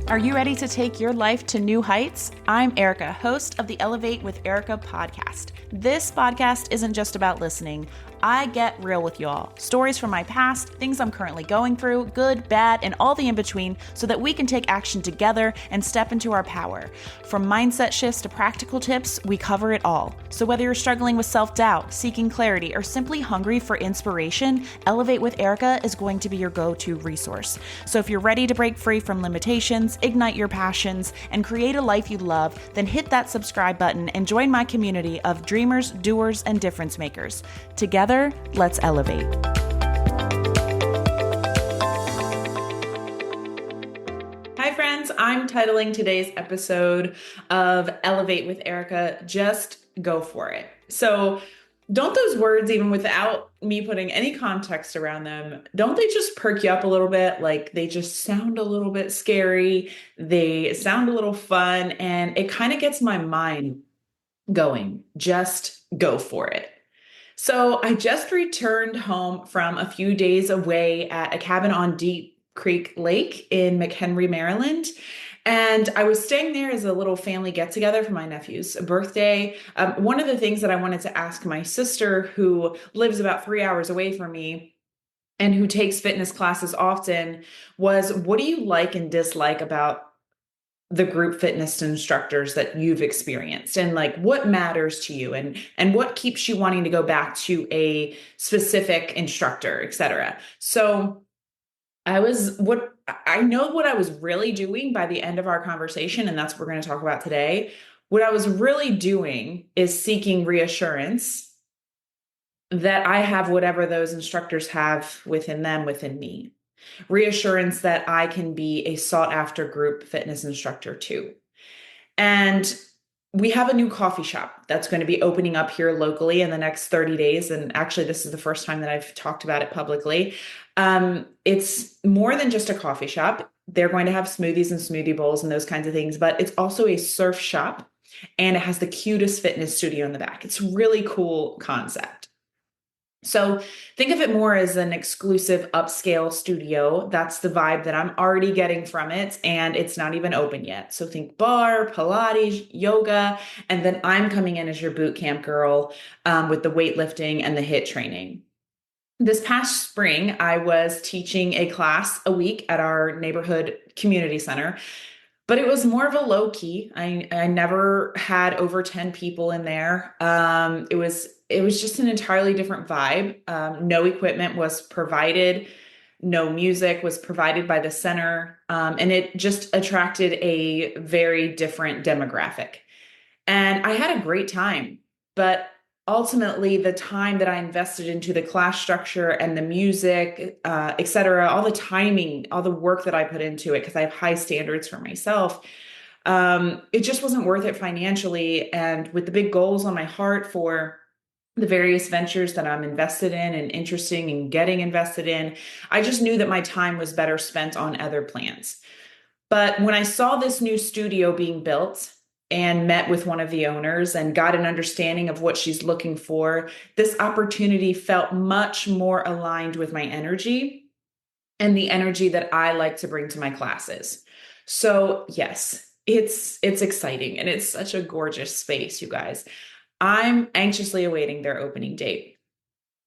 Are you ready to take your life to new heights? I'm Erica, host of the Elevate with Erica podcast. This podcast isn't just about listening. I get real with y'all. Stories from my past, things I'm currently going through, good, bad, and all the in between, so that we can take action together and step into our power. From mindset shifts to practical tips, we cover it all. So whether you're struggling with self-doubt, seeking clarity, or simply hungry for inspiration, Elevate with Erica is going to be your go-to resource. So if you're ready to break free from limitations, ignite your passions, and create a life you love, then hit that subscribe button and join my community of dreamers, doers, and difference makers. Together, let's elevate. Hi friends, I'm titling today's episode of Elevate with Erica, Just Go For It. So don't those words, even without me putting any context around them, don't they just perk you up a little bit? Like they just sound a little bit scary. They sound a little fun, and it kind of gets my mind going. Just go for it. So I just returned home from a few days away at a cabin on Deep Creek Lake in McHenry, Maryland. And I was staying there as a little family get together for my nephew's birthday. One of the things that I wanted to ask my sister, who lives about 3 hours away from me and who takes fitness classes often, was what do you like and dislike about the group fitness instructors that you've experienced, and like what matters to you, and what keeps you wanting to go back to a specific instructor, etc. So I know what I was really doing by the end of our conversation, and that's what we're going to talk about today. What I was really doing is seeking reassurance that I have whatever those instructors have within them, within me. Reassurance that I can be a sought after group fitness instructor too. And we have a new coffee shop that's going to be opening up here locally in the next 30 days. And actually, this is the first time that I've talked about it publicly. It's more than just a coffee shop. They're going to have smoothies and smoothie bowls and those kinds of things, but it's also a surf shop, and it has the cutest fitness studio in the back. It's a really cool concept. So think of it more as an exclusive upscale studio. That's the vibe that I'm already getting from it, and it's not even open yet. So think bar, Pilates, yoga, and then I'm coming in as your boot camp girl with the weightlifting and the HIIT training. This past spring, I was teaching a class a week at our neighborhood community center, but it was more of a low key. I never had over 10 people in there. It was just an entirely different vibe. No equipment was provided. No music was provided by the center. And it just attracted a very different demographic. And I had a great time, but ultimately the time that I invested into the class structure and the music, et cetera, all the timing, all the work that I put into it, because I have high standards for myself, it just wasn't worth it financially. And with the big goals on my heart for the various ventures that I'm invested in and interested in getting invested in, I just knew that my time was better spent on other plans. But when I saw this new studio being built and met with one of the owners and got an understanding of what she's looking for, this opportunity felt much more aligned with my energy and the energy that I like to bring to my classes. So yes, it's exciting, and it's such a gorgeous space, you guys. I'm anxiously awaiting their opening date,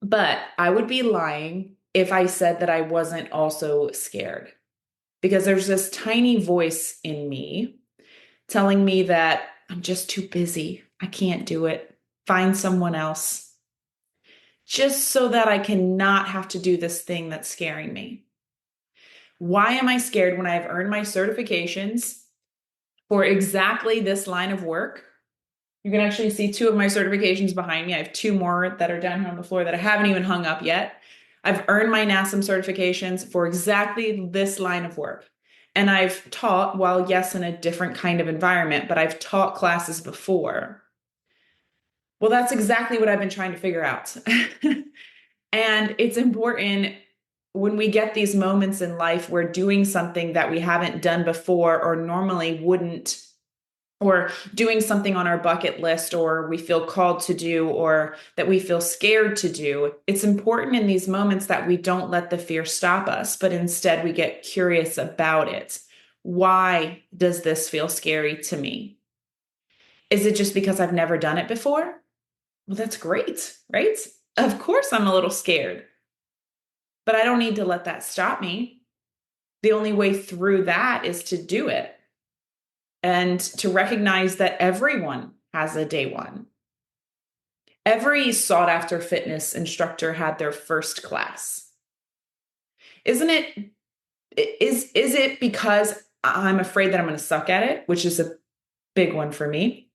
but I would be lying if I said that I wasn't also scared, because there's this tiny voice in me telling me that I'm just too busy. I can't do it. Find someone else, just so that I cannot have to do this thing that's scaring me. Why am I scared when I've earned my certifications for exactly this line of work? You can actually see 2 of my certifications behind me. I have 2 more that are down here on the floor that I haven't even hung up yet. I've earned my NASM certifications for exactly this line of work. And I've taught, while yes, in a different kind of environment, but I've taught classes before. Well, that's exactly what I've been trying to figure out. And it's important when we get these moments in life where doing something that we haven't done before or normally wouldn't, or doing something on our bucket list, or we feel called to do, or that we feel scared to do, it's important in these moments that we don't let the fear stop us, but instead we get curious about it. Why does this feel scary to me? Is it just because I've never done it before? Well, that's great, right? Of course, I'm a little scared, but I don't need to let that stop me. The only way through that is to do it and to recognize that everyone has a day one. Every sought after fitness instructor had their first class. Isn't it? Is it because I'm afraid that I'm going to suck at it, which is a big one for me?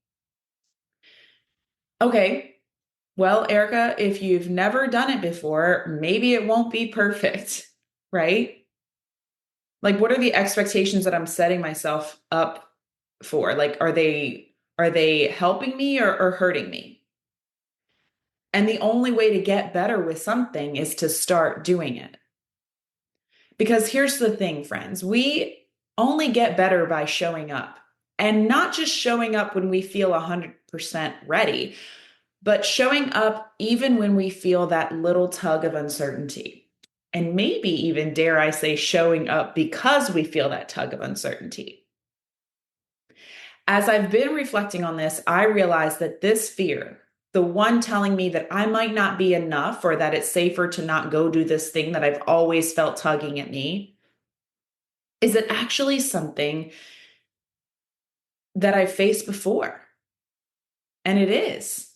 Okay, well, Erica, if you've never done it before, maybe it won't be perfect, right? Like, what are the expectations that I'm setting myself up for? Like, are they helping me or hurting me? And the only way to get better with something is to start doing it. Because here's the thing, friends, we only get better by showing up, and not just showing up when we feel 100% ready, but showing up even when we feel that little tug of uncertainty. And maybe even, dare I say, showing up because we feel that tug of uncertainty. As I've been reflecting on this, I realized that this fear, the one telling me that I might not be enough or that it's safer to not go do this thing that I've always felt tugging at me, is it actually something that I've faced before? And it is.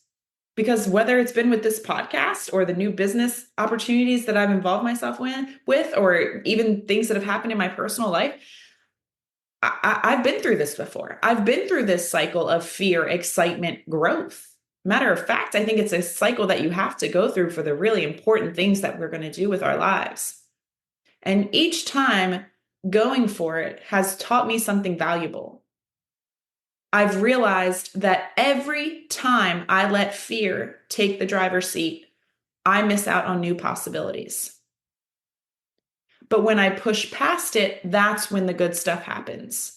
Because whether it's been with this podcast or the new business opportunities that I've involved myself with, or even things that have happened in my personal life, I've been through this before. I've been through this cycle of fear, excitement, growth. Matter of fact, I think it's a cycle that you have to go through for the really important things that we're going to do with our lives. And each time going for it has taught me something valuable. I've realized that every time I let fear take the driver's seat, I miss out on new possibilities. But when I push past it, that's when the good stuff happens.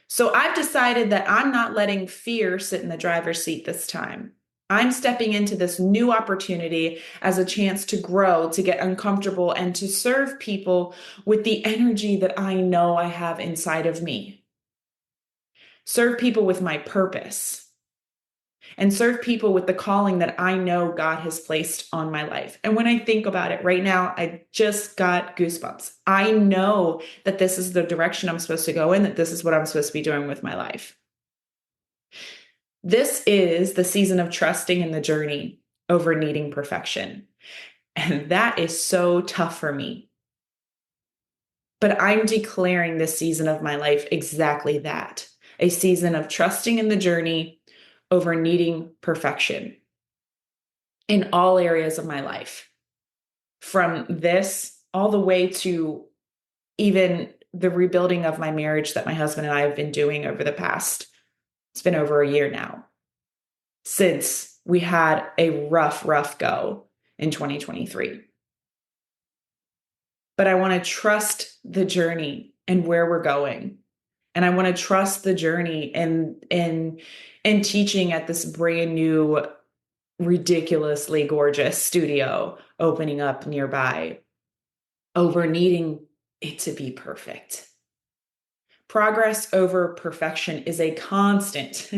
So I've decided that I'm not letting fear sit in the driver's seat this time. I'm stepping into this new opportunity as a chance to grow, to get uncomfortable, and to serve people with the energy that I know I have inside of me. Serve people with my purpose, and serve people with the calling that I know God has placed on my life. And when I think about it right now, I just got goosebumps. I know that this is the direction I'm supposed to go in, that this is what I'm supposed to be doing with my life. This is the season of trusting in the journey over needing perfection. And that is so tough for me. But I'm declaring this season of my life exactly that, a season of trusting in the journey over needing perfection in all areas of my life, from this all the way to even the rebuilding of my marriage that my husband and I have been doing over the past, it's been over a year now, since we had a rough go in 2023. But I want to trust the journey and where we're going. And I want to trust the journey and teaching at this brand new, ridiculously gorgeous studio opening up nearby, over needing it to be perfect. Progress over perfection is a constant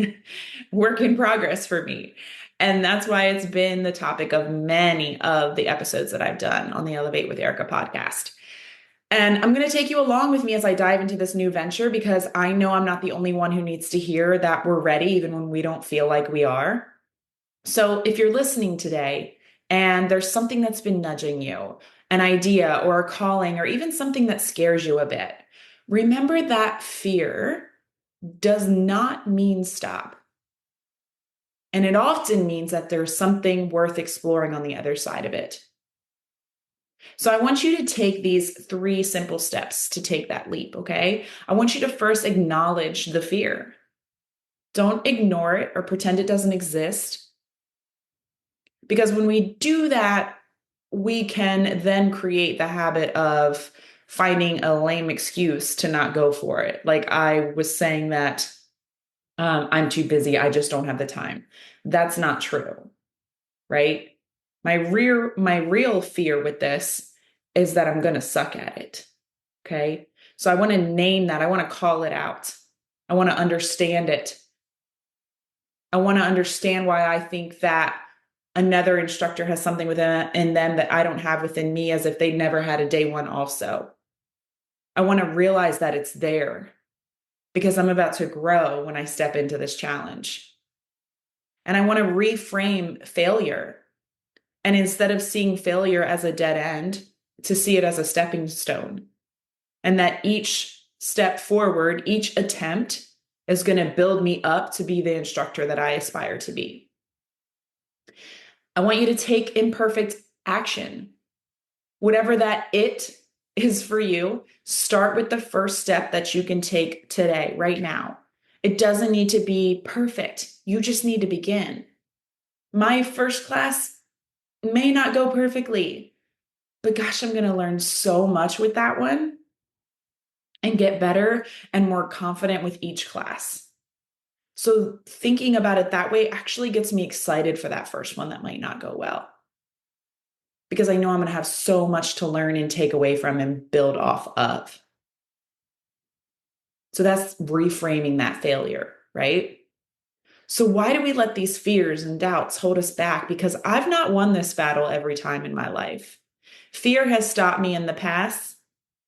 work in progress for me. And that's why it's been the topic of many of the episodes that I've done on the Elevate with Erica podcast. And I'm going to take you along with me as I dive into this new venture, because I know I'm not the only one who needs to hear that we're ready, even when we don't feel like we are. So if you're listening today and there's something that's been nudging you, an idea or a calling, or even something that scares you a bit, remember that fear does not mean stop. And it often means that there's something worth exploring on the other side of it. So I want you to take these 3 simple steps to take that leap, okay? I want you to first acknowledge the fear. Don't ignore it or pretend it doesn't exist. Because when we do that, we can then create the habit of finding a lame excuse to not go for it. Like I was saying that I'm too busy, I just don't have the time. That's not true, right? My real fear with this is that I'm going to suck at it. Okay. So I want to name that. I want to call it out. I want to understand it. I want to understand why I think that another instructor has something within in them that I don't have within me, as if they never had a day one also. I want to realize that it's there because I'm about to grow when I step into this challenge. And I want to reframe failure. And instead of seeing failure as a dead end, to see it as a stepping stone. And that each step forward, each attempt is going to build me up to be the instructor that I aspire to be. I want you to take imperfect action. Whatever that it is for you, start with the first step that you can take today, right now. It doesn't need to be perfect. You just need to begin. My first class may not go perfectly, but gosh, I'm going to learn so much with that one and get better and more confident with each class. So thinking about it that way actually gets me excited for that first one that might not go well, because I know I'm going to have so much to learn and take away from and build off of. So that's reframing that failure, right? So why do we let these fears and doubts hold us back? Because I've not won this battle every time in my life. Fear has stopped me in the past,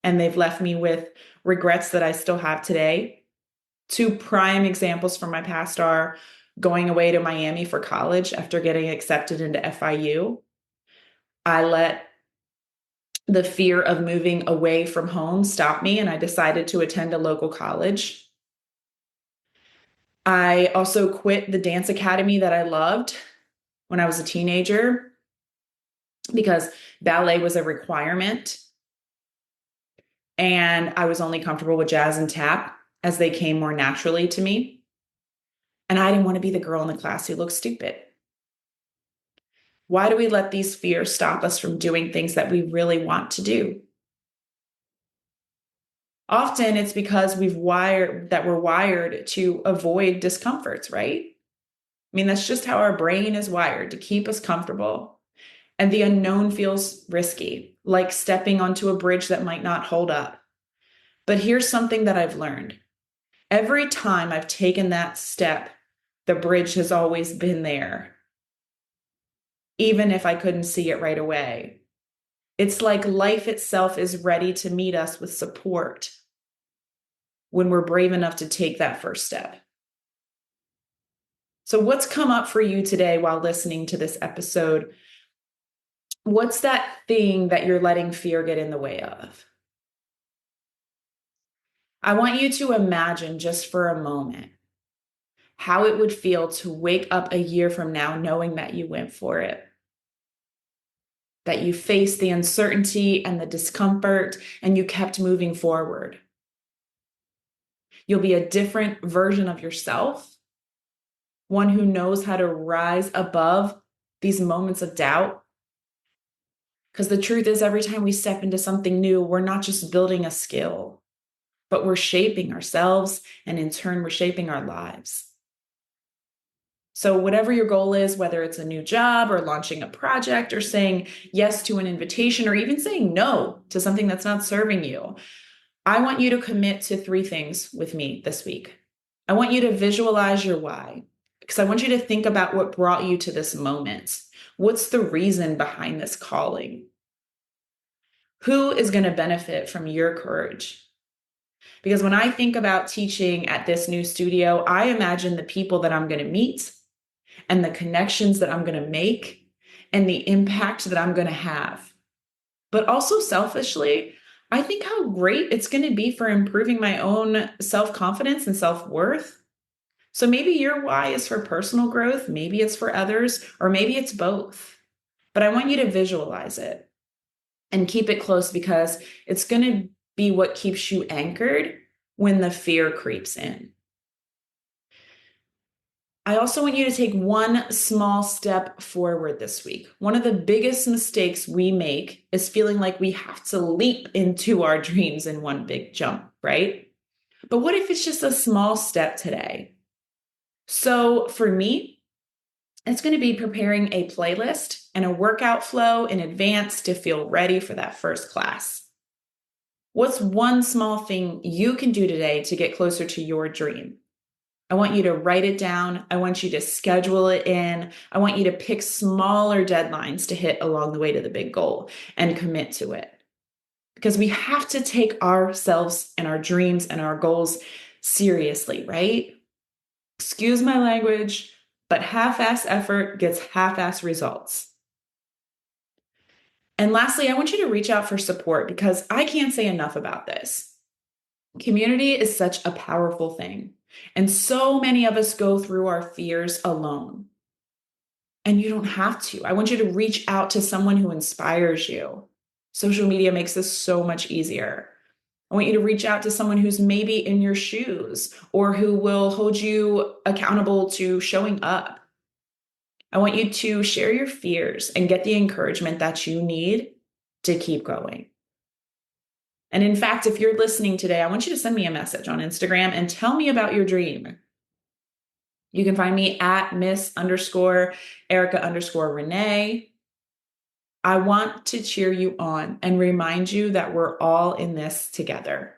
and they've left me with regrets that I still have today. Two prime examples from my past are going away to Miami for college after getting accepted into FIU. I let the fear of moving away from home stop me, and I decided to attend a local college. I also quit the dance academy that I loved when I was a teenager because ballet was a requirement, and I was only comfortable with jazz and tap as they came more naturally to me. And I didn't want to be the girl in the class who looked stupid. Why do we let these fears stop us from doing things that we really want to do? Often it's because we're wired to avoid discomforts, right? I mean, that's just how our brain is wired, to keep us comfortable. And the unknown feels risky, like stepping onto a bridge that might not hold up. But here's something that I've learned. Every time I've taken that step, the bridge has always been there, even if I couldn't see it right away. It's like life itself is ready to meet us with support when we're brave enough to take that first step. So, what's come up for you today while listening to this episode? What's that thing that you're letting fear get in the way of? I want you to imagine just for a moment how it would feel to wake up a year from now knowing that you went for it, that you faced the uncertainty and the discomfort and you kept moving forward. You'll be a different version of yourself, one who knows how to rise above these moments of doubt. Because the truth is, every time we step into something new, we're not just building a skill, but we're shaping ourselves, and in turn, we're shaping our lives. So whatever your goal is, whether it's a new job or launching a project or saying yes to an invitation or even saying no to something that's not serving you, I want you to commit to 3 things with me this week. I want you to visualize your why, because I want you to think about what brought you to this moment. What's the reason behind this calling? Who is going to benefit from your courage? Because when I think about teaching at this new studio, I imagine the people that I'm going to meet and the connections that I'm going to make and the impact that I'm going to have. But also selfishly, I think how great it's going to be for improving my own self-confidence and self-worth. So maybe your why is for personal growth, maybe it's for others, or maybe it's both. But I want you to visualize it and keep it close, because it's going to be what keeps you anchored when the fear creeps in. I also want you to take one small step forward this week. One of the biggest mistakes we make is feeling like we have to leap into our dreams in one big jump, right? But what if it's just a small step today? So for me, it's going to be preparing a playlist and a workout flow in advance to feel ready for that first class. What's one small thing you can do today to get closer to your dream? I want you to write it down. I want you to schedule it in. I want you to pick smaller deadlines to hit along the way to the big goal and commit to it. Because we have to take ourselves and our dreams and our goals seriously, right? Excuse my language, but half-ass effort gets half-ass results. And lastly, I want you to reach out for support because I can't say enough about this. Community is such a powerful thing. And so many of us go through our fears alone. And you don't have to. I want you to reach out to someone who inspires you. Social media makes this so much easier. I want you to reach out to someone who's maybe in your shoes or who will hold you accountable to showing up. I want you to share your fears and get the encouragement that you need to keep going. And in fact, if you're listening today, I want you to send me a message on Instagram and tell me about your dream. You can find me at Miss_Erica_Renee. I want to cheer you on and remind you that we're all in this together.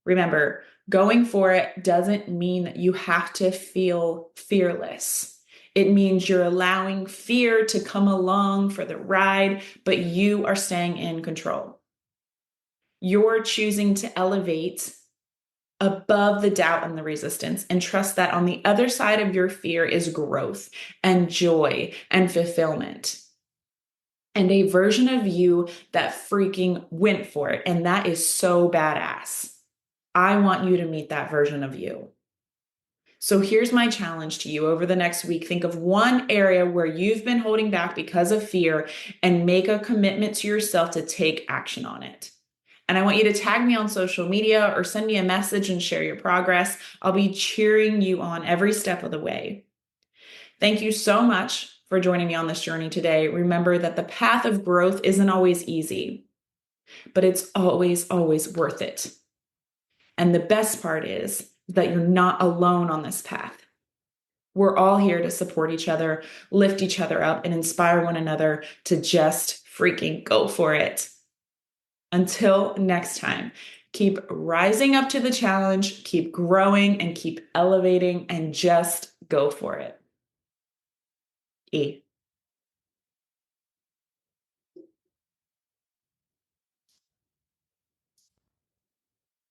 Remember, going for it doesn't mean that you have to feel fearless. It means you're allowing fear to come along for the ride, but you are staying in control. You're choosing to elevate above the doubt and the resistance and trust that on the other side of your fear is growth and joy and fulfillment and a version of you that freaking went for it. And that is so badass. I want you to meet that version of you. So here's my challenge to you over the next week. Think of one area where you've been holding back because of fear and make a commitment to yourself to take action on it. And I want you to tag me on social media or send me a message and share your progress. I'll be cheering you on every step of the way. Thank you so much for joining me on this journey today. Remember that the path of growth isn't always easy, but it's always, always worth it. And the best part is that you're not alone on this path. We're all here to support each other, lift each other up, and inspire one another to just freaking go for it. Until next time, keep rising up to the challenge, keep growing, and keep elevating, and just go for it. E.